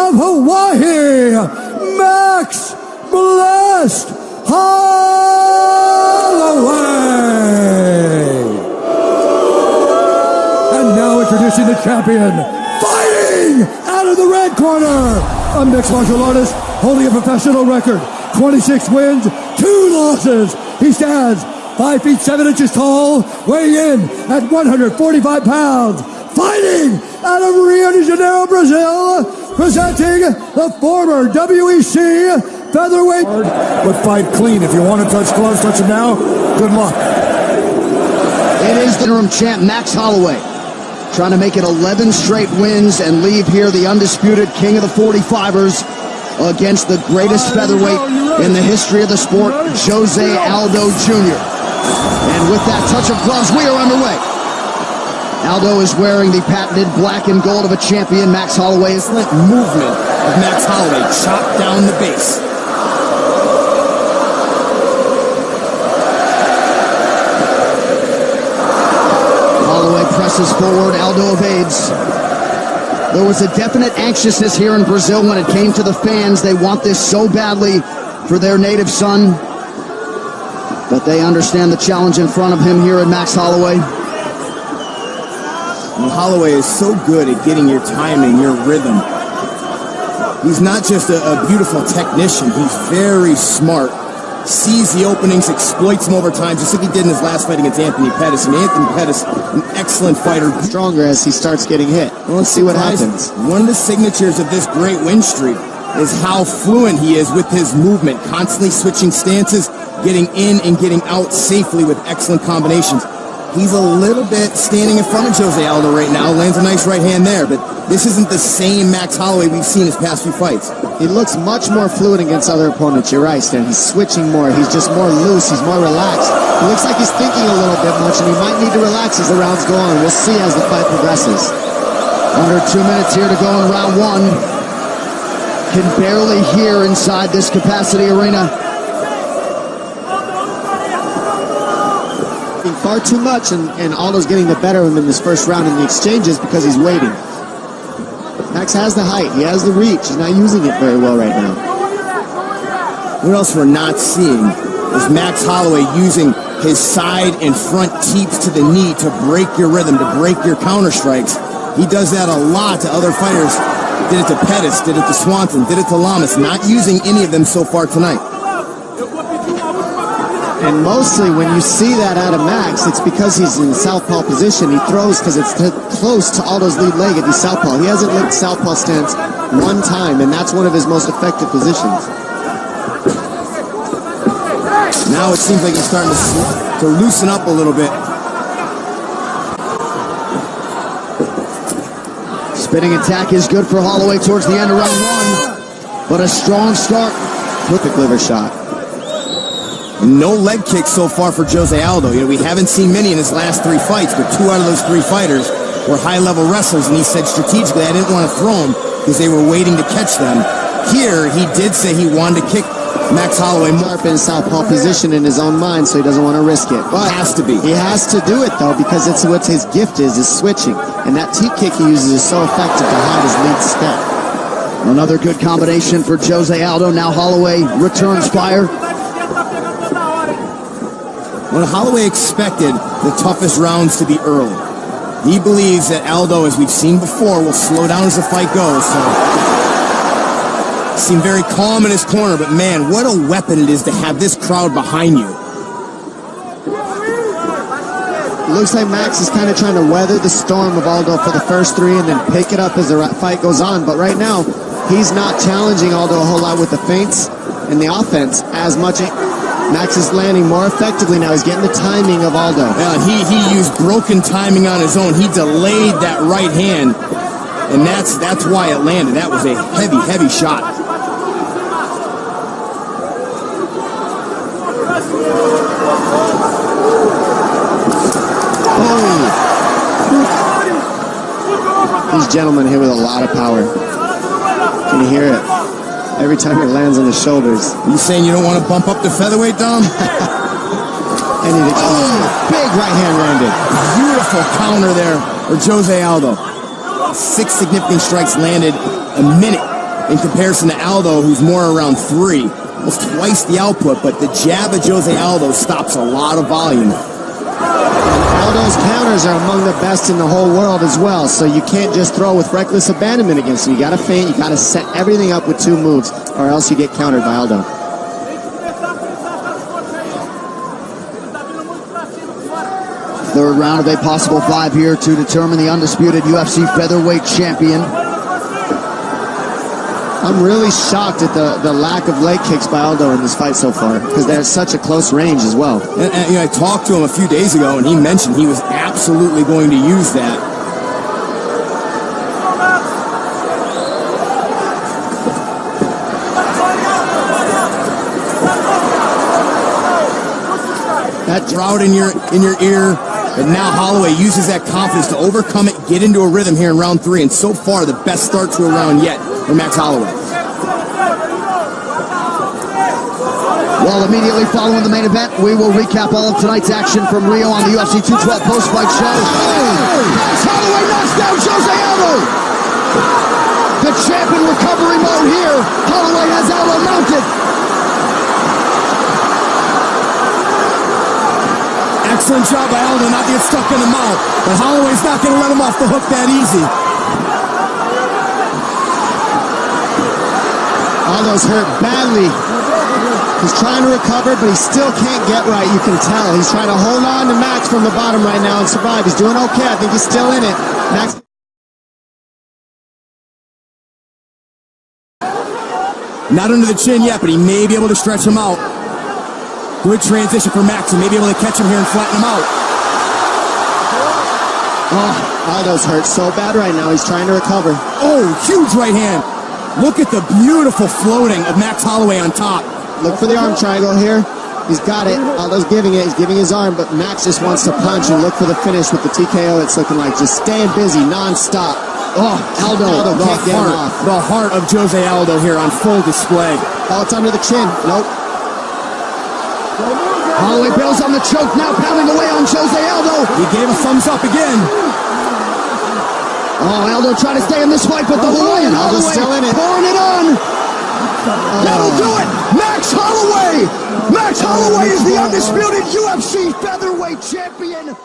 of Hawaii, Max Blessed Holloway. And now introducing the champion, fighting out of the red corner, a mixed martial artist holding a professional record, 26 wins, 2 losses. He stands 5 feet 7 inches tall, weighing in at 145 pounds, fighting out of Rio de Janeiro, Brazil, presenting the former WEC featherweight. But fight clean. If you want to touch gloves, touch them now. Good luck. It is the interim champ, Max Holloway, trying to make it 11 straight wins and leave here the undisputed king of the 45ers against the greatest featherweight in the history of the sport, Jose Aldo Jr. And with that touch of gloves, we are underway. Aldo is wearing the patented black and gold of a champion. Max Holloway. Excellent movement of Max Holloway. Chop down the base. Holloway presses forward. Aldo evades. There was a definite anxiousness here in Brazil when it came to the fans. They want this so badly for their native son. But they understand the challenge in front of him here at Max Holloway. And Holloway is so good at getting your timing, your rhythm. He's not just a beautiful technician. He's very smart. Sees the openings, exploits them over time, just like he did in his last fight against Anthony Pettis. And Anthony Pettis, an excellent fighter. Stronger as he starts getting hit. Well, let's see what happens. One of the signatures of this great win streak is how fluent he is with his movement, constantly switching stances, getting in and getting out safely with excellent combinations. He's a little bit standing in front of Jose Aldo right now, lands a nice right hand there, but this isn't the same Max Holloway we've seen his past few fights. He looks much more fluid against other opponents. You're right, Stan. He's switching more. He's just more loose. He's more relaxed. He looks like he's thinking a little bit much, and he might need to relax as the rounds go on. We'll see as the fight progresses. Under 2 minutes here to go in round 1. Can barely hear inside this capacity arena. Far too much, and Aldo's getting the better of him in this first round in the exchanges because he's waiting. Max has the height, he has the reach, he's not using it very well right now. What else we're not seeing is Max Holloway using his side and front teeps to the knee to break your rhythm, to break your counter strikes. He does that a lot to other fighters. Did it to Pettis, did it to Swanson, did it to Lamas, not using any of them so far tonight. And mostly when you see that out of Max, it's because he's in the southpaw position. He throws because it's close to Aldo's lead leg at the southpaw. He hasn't licked southpaw stance one time, and that's one of his most effective positions. Now it seems like he's starting to loosen up a little bit. Spinning attack is good for Holloway towards the end of round 1, but a strong start with the liver shot. No leg kicks so far for Jose Aldo. You know, we haven't seen many in his last 3 fights, but 2 out of those 3 fighters were high-level wrestlers, and he said strategically, I didn't want to throw them because they were waiting to catch them. Here, he did say he wanted to kick Max Holloway more. Sharp in southpaw position in his own mind, so he doesn't want to risk it. But has to be. He has to do it, though, because it's what his gift is switching. And that teep kick he uses is so effective to hide his lead step. Another good combination for Jose Aldo. Now Holloway returns fire. When Holloway expected the toughest rounds to be early. He believes that Aldo, as we've seen before, will slow down as the fight goes. So, seemed very calm in his corner, but man, what a weapon it is to have this crowd behind you. It looks like Max is kind of trying to weather the storm of Aldo for the first 3 and then pick it up as the fight goes on. But right now, he's not challenging Aldo a whole lot with the feints and the offense as much. Max is landing more effectively now. He's getting the timing of Aldo. Yeah, he used broken timing on his own. He delayed that right hand, and that's why it landed. That was a heavy, heavy shot. Oh. These gentlemen hit with a lot of power. Can you hear it? Every time it lands on the shoulders. You saying you don't want to bump up the featherweight, Dom? Big right hand landed. Beautiful counter there for Jose Aldo. 6 significant strikes landed a minute in comparison to Aldo, who's more around 3. Almost twice the output, but the jab of Jose Aldo stops a lot of volume. Aldo's counters are among the best in the whole world as well, so you can't just throw with reckless abandonment against him. You gotta feint, you gotta set everything up with 2 moves, or else you get countered by Aldo. Third round of a possible 5 here to determine the undisputed UFC featherweight champion. I'm really shocked at the lack of leg kicks by Aldo in this fight so far, because they're at such a close range as well. And, I talked to him a few days ago, and he mentioned he was absolutely going to use that. That drought in your ear, and now Holloway uses that confidence to overcome it, get into a rhythm here in round 3, and so far the best start to a round yet for Max Holloway. Well, immediately following the main event, we will recap all of tonight's action from Rio on the UFC 212 post-fight show. Max Holloway knocks down Jose Aldo. The champ in recovery mode here. Holloway has Aldo mounted. Excellent job by Aldo not to get stuck in the mouth, but Holloway's not going to let him off the hook that easy. Aldo's hurt badly. He's trying to recover, but he still can't get right. You can tell. He's trying to hold on to Max from the bottom right now and survive. He's doing okay. I think he's still in it. Max. Not under the chin yet, but he may be able to stretch him out. Good transition for Max, and may be able to catch him here and flatten him out. Oh, Aldo's hurt so bad right now. He's trying to recover. Oh, huge right hand. Look at the beautiful floating of Max Holloway on top. Look for the arm triangle here. He's got it. Aldo's giving it. He's giving his arm, but Max just wants to punch and look for the finish with the TKO. It's looking like just staying busy non-stop. Oh, Aldo can't get him off. The heart of Jose Aldo here on full display. Oh, it's under the chin. Nope. Holloway bails on the choke, now pounding away on Jose Aldo. He gave a thumbs up again. Oh, Aldo trying to stay in this fight, but the Hawaiian Holloway still in it. pouring it on. That'll do it! Max Holloway! Max Holloway is the undisputed UFC featherweight champion.